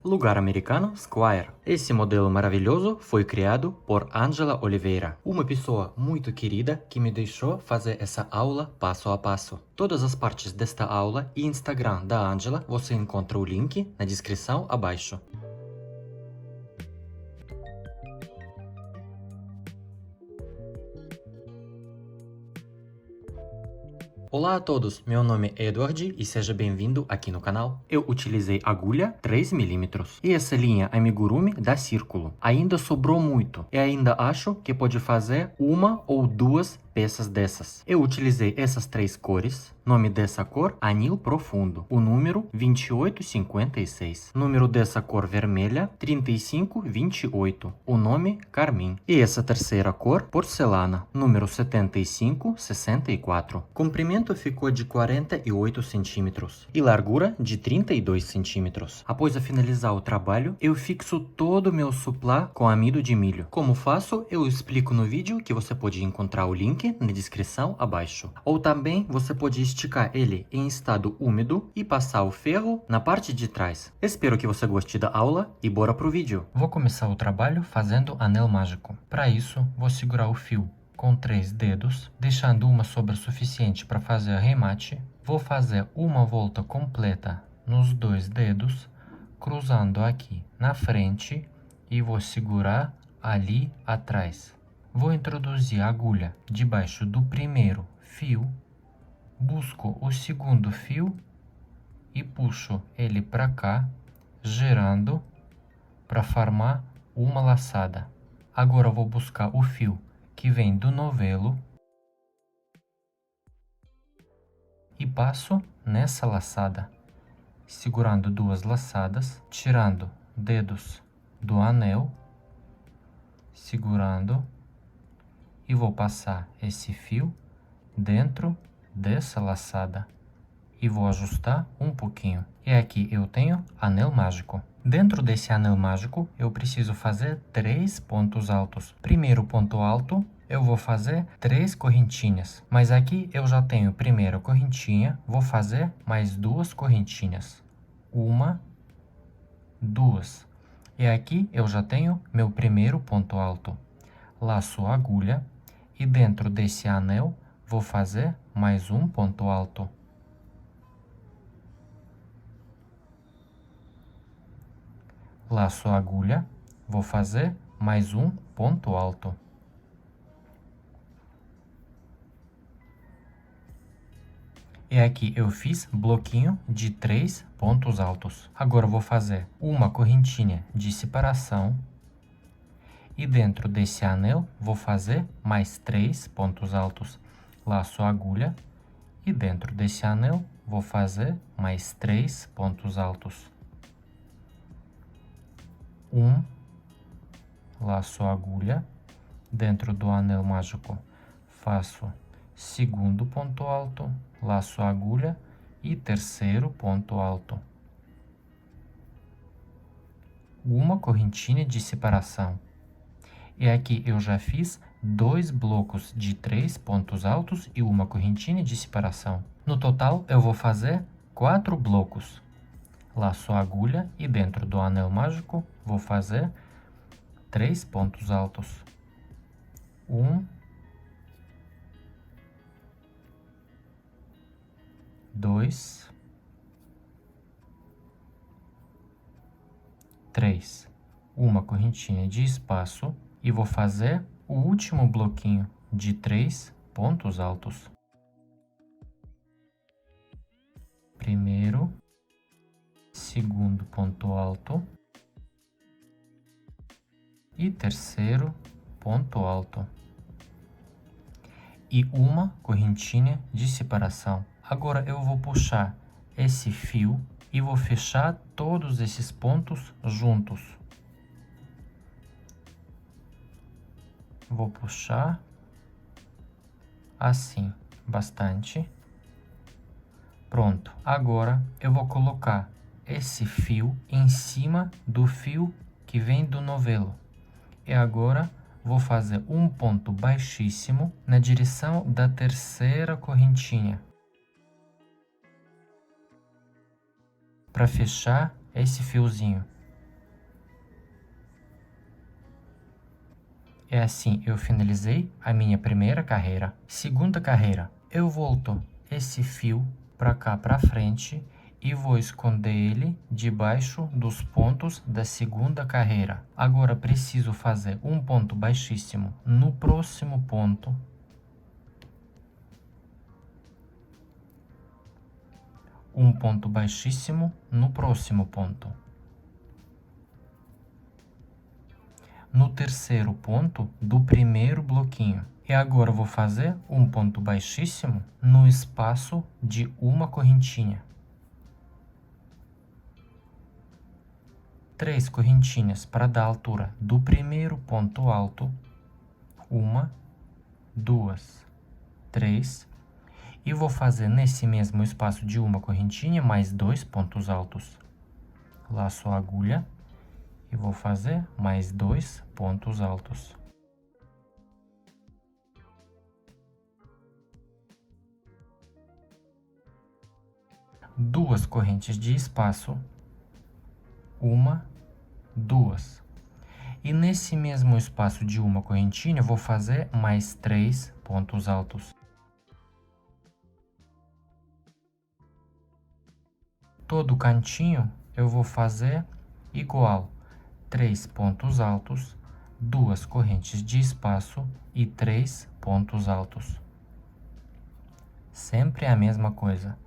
Lugar americano Squire. Esse modelo maravilhoso foi criado por Angela Oliveira, uma pessoa muito querida que me deixou fazer essa aula passo a passo. Todas as partes desta aula e Instagram da Angela você encontra o link na descrição abaixo. Olá a todos, meu nome é Edward e seja bem-vindo aqui no canal. Eu utilizei agulha 3 mm e essa linha amigurumi dá círculo. Ainda sobrou muito e ainda acho que pode fazer uma ou duas peças dessas. Eu utilizei essas três cores. Nome dessa cor, anil profundo. O número 2856. Número dessa cor vermelha, 3528. O nome, carmim. E essa terceira cor, porcelana. Número 7564. Comprimento ficou de 48 centímetros e largura de 32 centímetros. Após a finalizar o trabalho, eu fixo todo o meu suplá com amido de milho. Como faço, eu explico no vídeo que você pode encontrar o link na descrição abaixo. Ou também você pode esticar ele em estado úmido e passar o ferro na parte de trás. Espero que você goste da aula e bora pro vídeo. Vou começar o trabalho fazendo anel mágico. Para isso, vou segurar o fio com 3 dedos, deixando uma sobra suficiente para fazer arremate. Vou fazer uma volta completa nos 2 dedos, cruzando aqui na frente e vou segurar ali atrás. Vou introduzir a agulha debaixo do primeiro fio, busco o segundo fio e puxo ele para cá, girando para formar uma laçada. Agora vou buscar o fio que vem do novelo e passo nessa laçada, segurando 2 laçadas, tirando dedos do anel, segurando e vou passar esse fio dentro dessa laçada e vou ajustar um pouquinho. E aqui eu tenho anel mágico. Dentro desse anel mágico eu preciso fazer 3 pontos altos. Primeiro ponto alto eu vou fazer 3 correntinhas, mas aqui eu já tenho primeira correntinha, vou fazer mais 2 correntinhas. 1, 2. E aqui eu já tenho meu primeiro ponto alto. Laço a agulha e dentro desse anel vou fazer mais um ponto alto. Laço a agulha, vou fazer mais um ponto alto. E aqui eu fiz bloquinho de 3 pontos altos. Agora vou fazer uma correntinha de separação. E dentro desse anel, vou fazer mais 3 pontos altos. Laço a agulha e dentro desse anel, vou fazer mais 3 pontos altos. 1, laço a agulha, dentro do anel mágico, faço segundo ponto alto, laço a agulha e terceiro ponto alto. Uma correntinha de separação. E aqui eu já fiz 2 blocos de 3 pontos altos e uma correntinha de separação. No total, eu vou fazer 4 blocos. Laço a agulha e dentro do anel mágico vou fazer 3 pontos altos. 1, 2, 3. Uma correntinha de espaço. E vou fazer o último bloquinho de 3 pontos altos. Primeiro, segundo ponto alto e terceiro ponto alto. E uma correntinha de separação. Agora eu vou puxar esse fio e vou fechar todos esses pontos juntos. Vou puxar assim, bastante. Pronto. Agora eu vou colocar esse fio em cima do fio que vem do novelo. E agora vou fazer um ponto baixíssimo na direção da terceira correntinha, para fechar esse fiozinho. E assim eu finalizei a minha primeira carreira. Segunda carreira, eu volto esse fio para cá para frente e vou esconder ele debaixo dos pontos da segunda carreira. Agora preciso fazer um ponto baixíssimo no próximo ponto. Um ponto baixíssimo no próximo ponto. No terceiro ponto do primeiro bloquinho. E agora eu vou fazer um ponto baixíssimo no espaço de uma correntinha. 3 correntinhas para dar a altura do primeiro ponto alto. 1, 2, 3. E vou fazer nesse mesmo espaço de uma correntinha mais 2 pontos altos. Laço a agulha e vou fazer mais 2 pontos altos. Duas correntes de espaço. 1, 2. E nesse mesmo espaço de uma correntinha, eu vou fazer mais 3 pontos altos. Todo cantinho eu vou fazer igual. 3 pontos altos, 2 correntes de espaço e 3 pontos altos. Sempre a mesma coisa.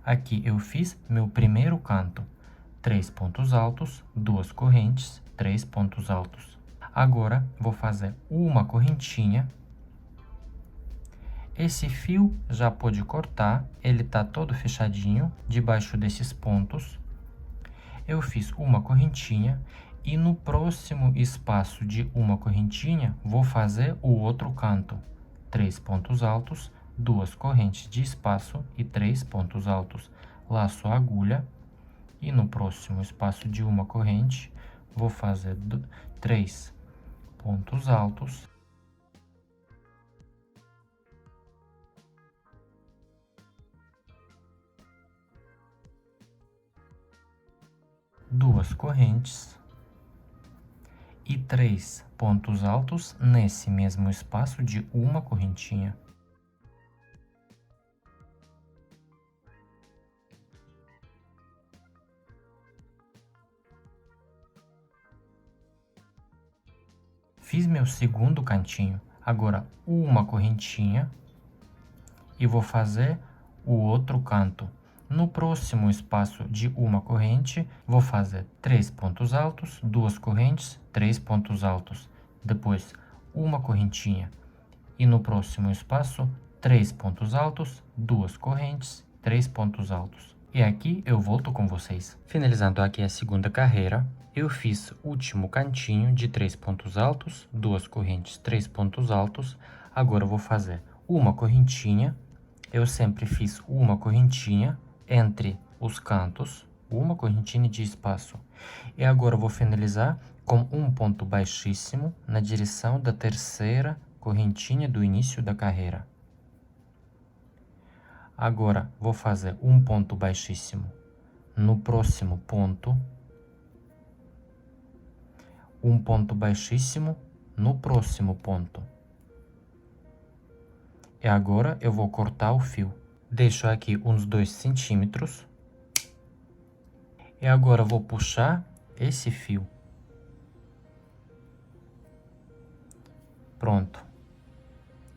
Aqui eu fiz meu primeiro canto. 3 pontos altos, 2 correntes, 3 pontos altos. Agora, vou fazer uma correntinha. Esse fio já pode cortar, ele tá todo fechadinho, debaixo desses pontos. Eu fiz uma correntinha e no próximo espaço de uma correntinha, vou fazer o outro canto. 3 pontos altos, 2 correntes de espaço e 3 pontos altos. Laço a agulha. E no próximo espaço de uma corrente, vou fazer 3 pontos altos. Duas correntes. E 3 pontos altos nesse mesmo espaço de uma correntinha. Fiz meu segundo cantinho. Agora, uma correntinha. E vou fazer o outro canto. No próximo espaço de uma corrente, vou fazer 3 pontos altos, 2 correntes, 3 pontos altos. Depois, uma correntinha. E no próximo espaço, 3 pontos altos, 2 correntes, 3 pontos altos. E aqui eu volto com vocês. Finalizando aqui a segunda carreira, eu fiz o último cantinho de 3 pontos altos, 2 correntes, 3 pontos altos. Agora eu vou fazer uma correntinha. Eu sempre fiz uma correntinha entre os cantos, uma correntinha de espaço. E agora eu vou finalizar com um ponto baixíssimo na direção da terceira correntinha do início da carreira. Agora vou fazer um ponto baixíssimo no próximo ponto, um ponto baixíssimo no próximo ponto. E agora eu vou cortar o fio. Deixo aqui uns 2 centímetros. E agora vou puxar esse fio. Pronto.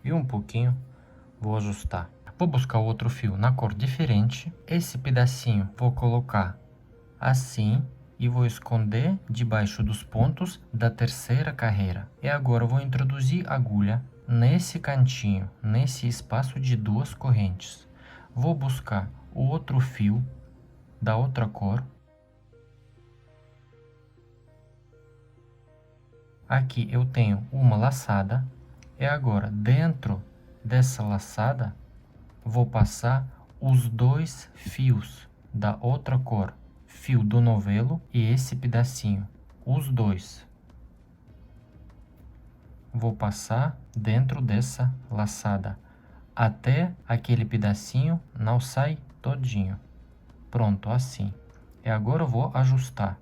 E um pouquinho vou ajustar. Vou buscar outro fio na cor diferente. Esse pedacinho vou colocar assim e vou esconder debaixo dos pontos da terceira carreira. E agora eu vou introduzir a agulha nesse cantinho, nesse espaço de 2 correntes. Vou buscar o outro fio da outra cor. Aqui eu tenho uma laçada. E agora, dentro dessa laçada, vou passar os 2 fios da outra cor. Fio do novelo e esse pedacinho, os 2. Vou passar dentro dessa laçada, até aquele pedacinho não sai todinho. Pronto, assim. E agora eu vou ajustar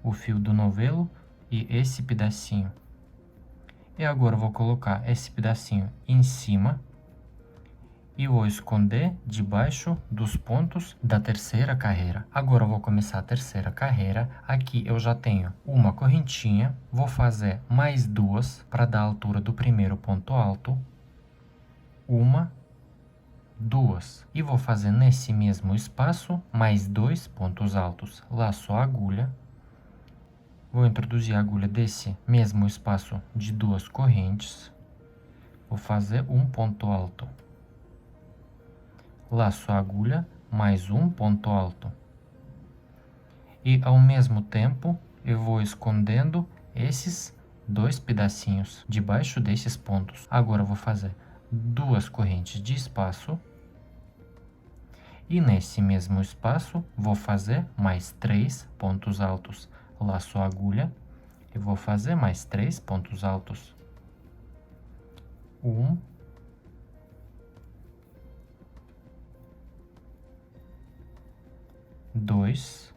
o fio do novelo e esse pedacinho. E agora eu vou colocar esse pedacinho em cima e vou esconder debaixo dos pontos da terceira carreira. Agora eu vou começar a terceira carreira. Aqui eu já tenho uma correntinha, vou fazer mais duas para dar a altura do primeiro ponto alto. Uma, duas. E vou fazer nesse mesmo espaço mais dois pontos altos. Laço a agulha. Vou introduzir a agulha desse mesmo espaço de duas correntes. Vou fazer um ponto alto. Laço a agulha, mais um ponto alto. E ao mesmo tempo, eu vou escondendo esses dois pedacinhos debaixo desses pontos. Agora eu vou fazer duas correntes de espaço. E nesse mesmo espaço, vou fazer mais três pontos altos. Laço a agulha e vou fazer mais três pontos altos. Um, dois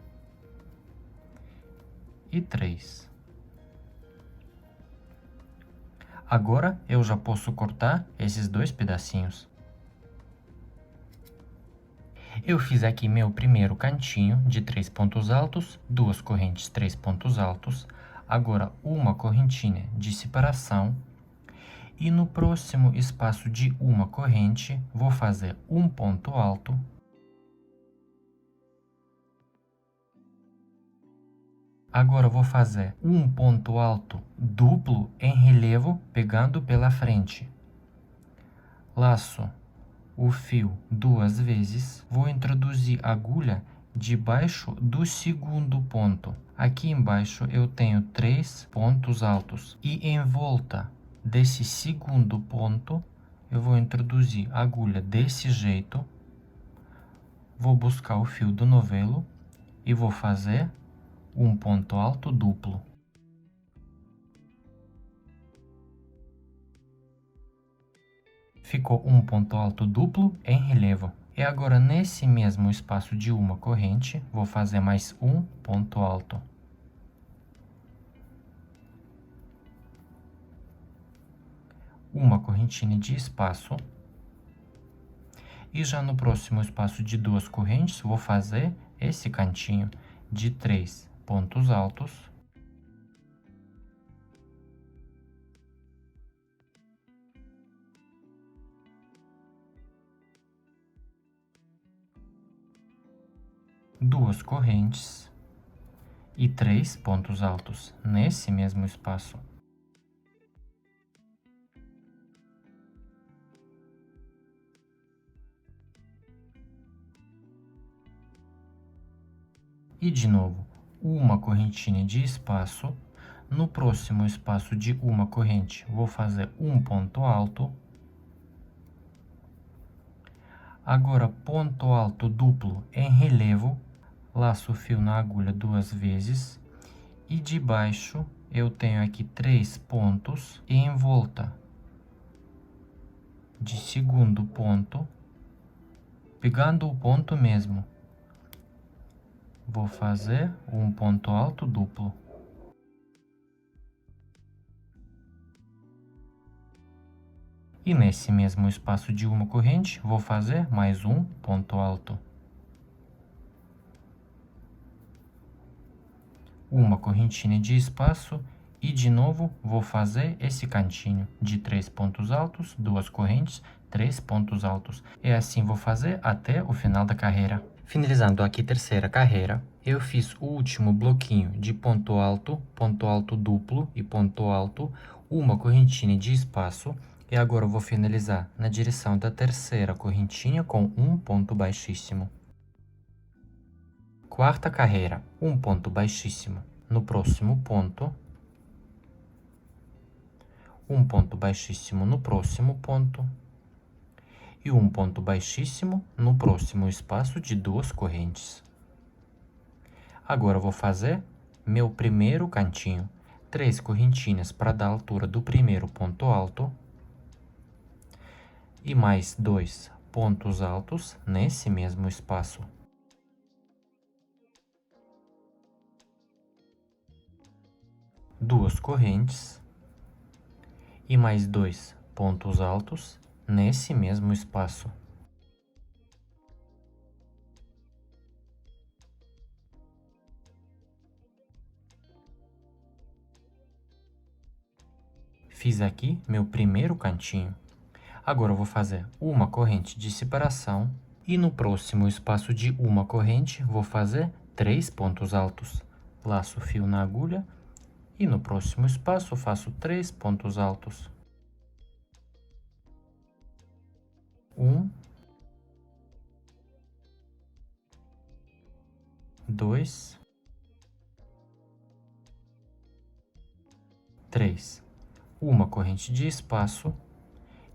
e três. Agora eu já posso cortar esses dois pedacinhos. Eu fiz aqui meu primeiro cantinho de três pontos altos, duas correntes, três pontos altos. Agora uma correntinha de separação. E no próximo espaço de uma corrente, vou fazer um ponto alto. Agora vou fazer um ponto alto duplo em relevo, pegando pela frente. Laço o fio duas vezes, vou introduzir a agulha debaixo do segundo ponto. Aqui embaixo eu tenho três pontos altos e em volta desse segundo ponto eu vou introduzir a agulha desse jeito, vou buscar o fio do novelo e vou fazer um ponto alto duplo. Ficou um ponto alto duplo em relevo. E agora, nesse mesmo espaço de uma corrente, vou fazer mais um ponto alto. Uma correntinha de espaço. E já no próximo espaço de duas correntes, vou fazer esse cantinho de três pontos altos. Duas correntes e três pontos altos nesse mesmo espaço. E de novo, uma correntinha de espaço. No próximo espaço de uma corrente, vou fazer um ponto alto. Agora, ponto alto duplo em relevo. Laço o fio na agulha duas vezes. E de baixo, eu tenho aqui três pontos. E em volta de segundo ponto, pegando o ponto mesmo, vou fazer um ponto alto duplo. E nesse mesmo espaço de uma corrente, vou fazer mais um ponto alto. Uma correntinha de espaço e de novo vou fazer esse cantinho de três pontos altos, duas correntes, três pontos altos. E assim vou fazer até o final da carreira. Finalizando aqui a terceira carreira, eu fiz o último bloquinho de ponto alto duplo e ponto alto, uma correntinha de espaço. E agora eu vou finalizar na direção da terceira correntinha com um ponto baixíssimo. Quarta carreira, um ponto baixíssimo no próximo ponto, um ponto baixíssimo no próximo ponto e um ponto baixíssimo no próximo espaço de duas correntes. Agora eu vou fazer meu primeiro cantinho, três correntinhas para dar a altura do primeiro ponto alto e mais dois pontos altos nesse mesmo espaço. Duas correntes e mais 2 pontos altos nesse mesmo espaço. Fiz aqui meu primeiro cantinho. Agora eu vou fazer uma corrente de separação e no próximo espaço de uma corrente vou fazer 3 pontos altos. Laço o fio na agulha e no próximo espaço faço 3 pontos altos. 1, 2, 3. Uma corrente de espaço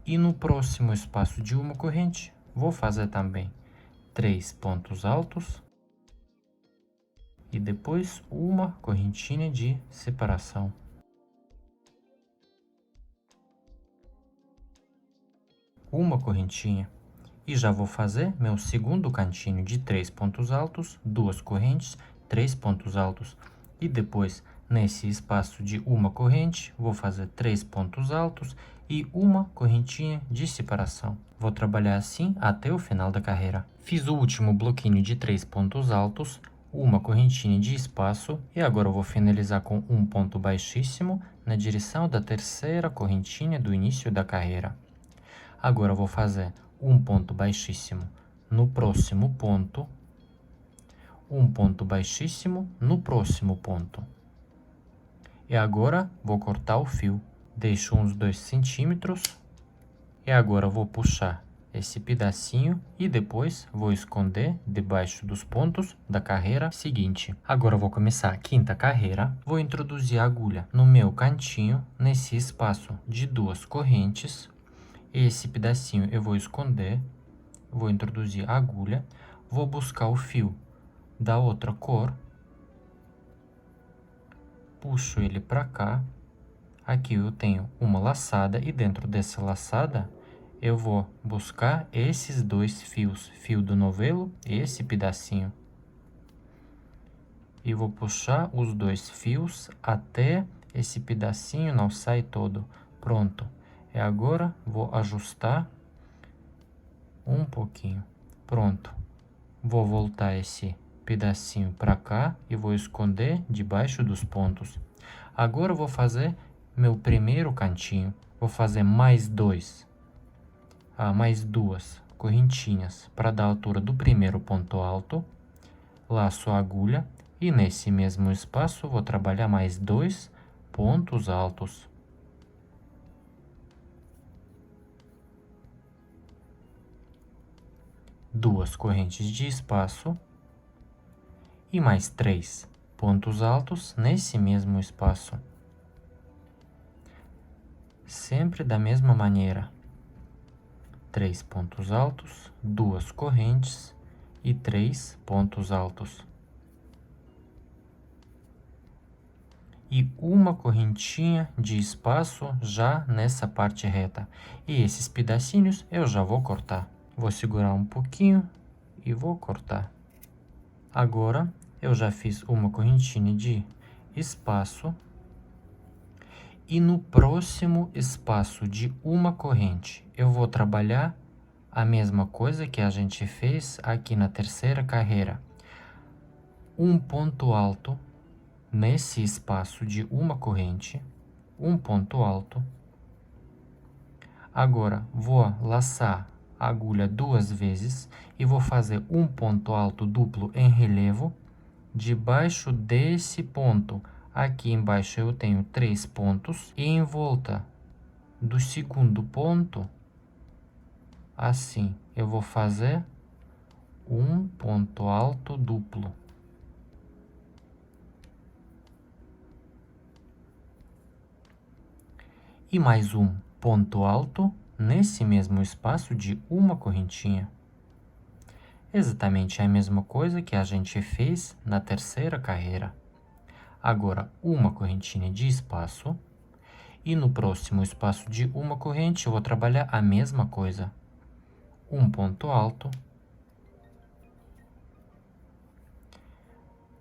e no próximo espaço de uma corrente vou fazer também 3 pontos altos e depois uma correntinha de separação. Uma correntinha e já vou fazer meu segundo cantinho de 3 pontos altos, 2 correntes, 3 pontos altos e depois nesse espaço de uma corrente vou fazer 3 pontos altos e uma correntinha de separação. Vou trabalhar assim até o final da carreira. Fiz o último bloquinho de 3 pontos altos, uma correntinha de espaço e agora eu vou finalizar com um ponto baixíssimo na direção da terceira correntinha do início da carreira. Agora eu vou fazer um ponto baixíssimo no próximo ponto, um ponto baixíssimo no próximo ponto. E agora vou cortar o fio. Deixo uns 2 centímetros e agora vou puxar esse pedacinho e depois vou esconder debaixo dos pontos da carreira seguinte. Agora eu vou começar a quinta carreira. Vou introduzir a agulha no meu cantinho, nesse espaço de 2 correntes. Esse pedacinho eu vou esconder, vou introduzir a agulha, vou buscar o fio da outra cor, puxo ele para cá. Aqui eu tenho uma laçada e dentro dessa laçada eu vou buscar esses 2 fios, fio do novelo e esse pedacinho. E vou puxar os 2 fios até esse pedacinho não sair todo. Pronto. E agora vou ajustar um pouquinho. Pronto. Vou voltar esse pedacinho para cá e vou esconder debaixo dos pontos. Agora eu vou fazer meu primeiro cantinho. Vou fazer mais 2, mais 2 correntinhas para dar a altura do primeiro ponto alto. Laço a agulha e nesse mesmo espaço vou trabalhar mais 2 pontos altos. Duas correntes de espaço e mais 3 pontos altos nesse mesmo espaço. Sempre da mesma maneira. 3 pontos altos, 2 correntes e 3 pontos altos. E uma correntinha de espaço já nessa parte reta. E esses pedacinhos eu já vou cortar. Vou segurar um pouquinho e vou cortar. Agora, eu já fiz uma correntinha de espaço. E no próximo espaço de uma corrente, eu vou trabalhar a mesma coisa que a gente fez aqui na terceira carreira. Um ponto alto nesse espaço de uma corrente, um ponto alto. Agora, vou laçar a agulha 2 vezes e vou fazer um ponto alto duplo em relevo debaixo desse ponto. Aqui embaixo eu tenho 3 pontos e em volta do segundo ponto, assim, eu vou fazer um ponto alto duplo. E mais um ponto alto nesse mesmo espaço de uma correntinha. Exatamente a mesma coisa que a gente fez na terceira carreira. Agora, uma correntinha de espaço. E no próximo espaço de uma corrente, eu vou trabalhar a mesma coisa. Um ponto alto.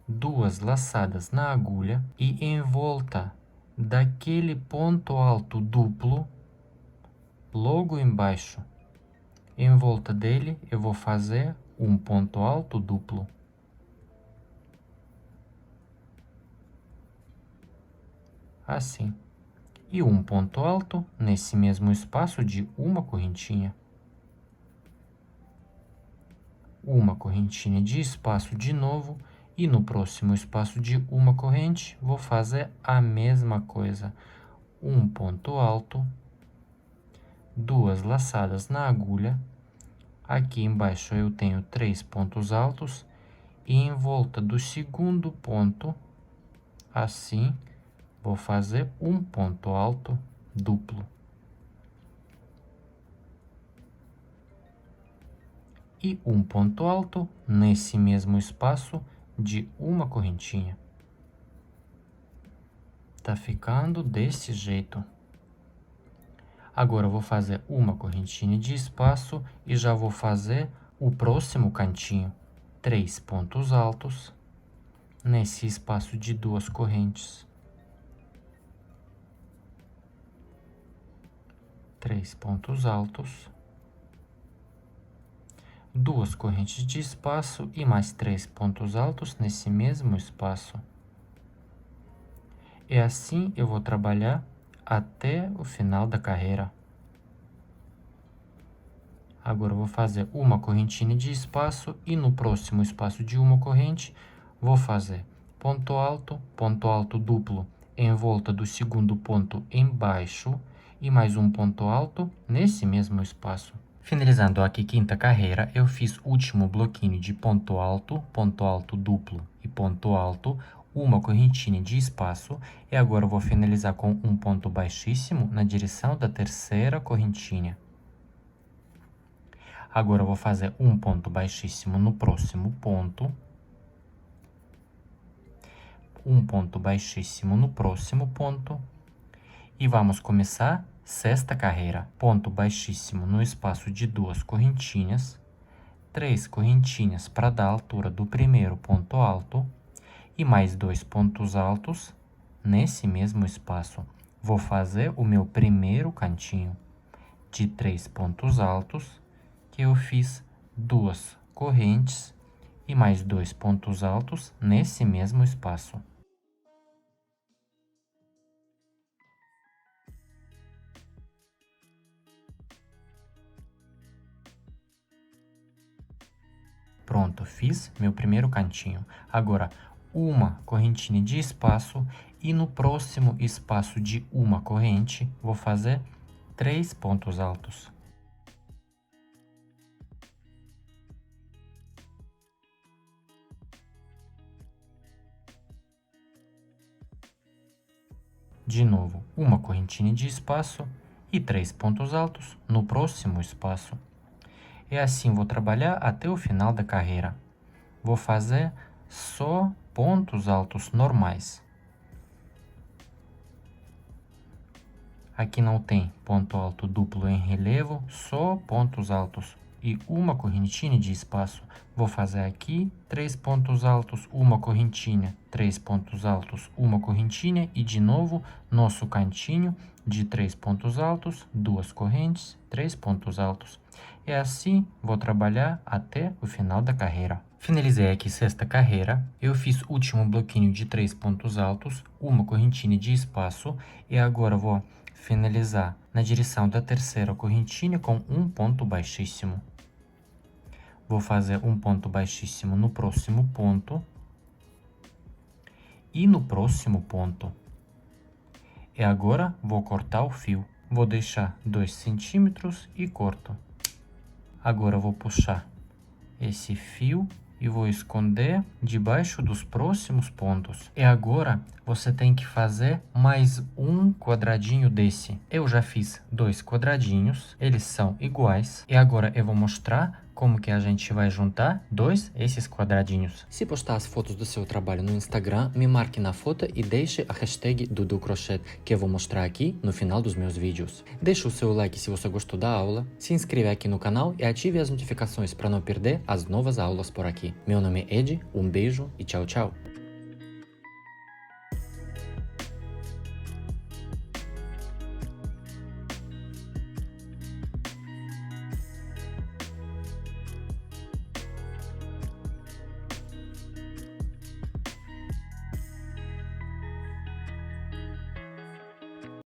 2 laçadas na agulha. E em volta daquele ponto alto duplo, logo embaixo, em volta dele, eu vou fazer um ponto alto duplo. Assim. E um ponto alto nesse mesmo espaço de uma correntinha. Uma correntinha de espaço de novo, e no próximo espaço de uma corrente, vou fazer a mesma coisa. Um ponto alto, duas laçadas na agulha. Aqui embaixo eu tenho 3 pontos altos, e em volta do segundo ponto, assim, vou fazer um ponto alto duplo. E um ponto alto nesse mesmo espaço de uma correntinha. Tá ficando desse jeito. Agora eu vou fazer uma correntinha de espaço e já vou fazer o próximo cantinho. 3 pontos altos nesse espaço de duas correntes. 3 pontos altos. Duas correntes de espaço e mais 3 pontos altos nesse mesmo espaço. E assim eu vou trabalhar até o final da carreira. Agora eu vou fazer uma correntinha de espaço e no próximo espaço de uma corrente vou fazer ponto alto duplo em volta do segundo ponto embaixo e mais um ponto alto nesse mesmo espaço. Finalizando aqui quinta carreira, eu fiz o último bloquinho de ponto alto duplo e ponto alto, uma correntinha de espaço, e agora eu vou finalizar com um ponto baixíssimo na direção da terceira correntinha. Agora eu vou fazer um ponto baixíssimo no próximo ponto, um ponto baixíssimo no próximo ponto, e vamos começar sexta carreira. Ponto baixíssimo no espaço de duas correntinhas, 3 correntinhas para dar a altura do primeiro ponto alto, e mais 2 pontos altos nesse mesmo espaço. Vou fazer o meu primeiro cantinho de 3 pontos altos, que eu fiz 2 correntes e mais 2 pontos altos nesse mesmo espaço. Pronto, fiz meu primeiro cantinho. Agora, uma correntinha de espaço e no próximo espaço de uma corrente, vou fazer 3 pontos altos. De novo, uma correntinha de espaço e 3 pontos altos no próximo espaço. E assim vou trabalhar até o final da carreira. Vou fazer só pontos altos normais. Aqui não tem ponto alto duplo em relevo, só pontos altos e uma correntinha de espaço. Vou fazer aqui 3 pontos altos, uma correntinha, 3 pontos altos, uma correntinha e de novo nosso cantinho de 3 pontos altos, 2 correntes, 3 pontos altos. E assim vou trabalhar até o final da carreira. Finalizei aqui sexta carreira, eu fiz o último bloquinho de 3 pontos altos, uma correntinha de espaço e agora vou finalizar na direção da terceira correntinha com um ponto baixíssimo. Vou fazer um ponto baixíssimo no próximo ponto e no próximo ponto. E agora vou cortar o fio. Vou deixar 2 centímetros e corto. Agora vou puxar esse fio e vou esconder debaixo dos próximos pontos. E agora você tem que fazer mais um quadradinho desse. Eu já fiz 2 quadradinhos, eles são iguais. E agora eu vou mostrar como que a gente vai juntar esses quadradinhos. Se postar as fotos do seu trabalho no Instagram, me marque na foto e deixe a hashtag DuduCrochê, que eu vou mostrar aqui no final dos meus vídeos. Deixe o seu like se você gostou da aula, se inscreva aqui no canal e ative as notificações para não perder as novas aulas por aqui. Meu nome é Ed, um beijo e tchau, tchau!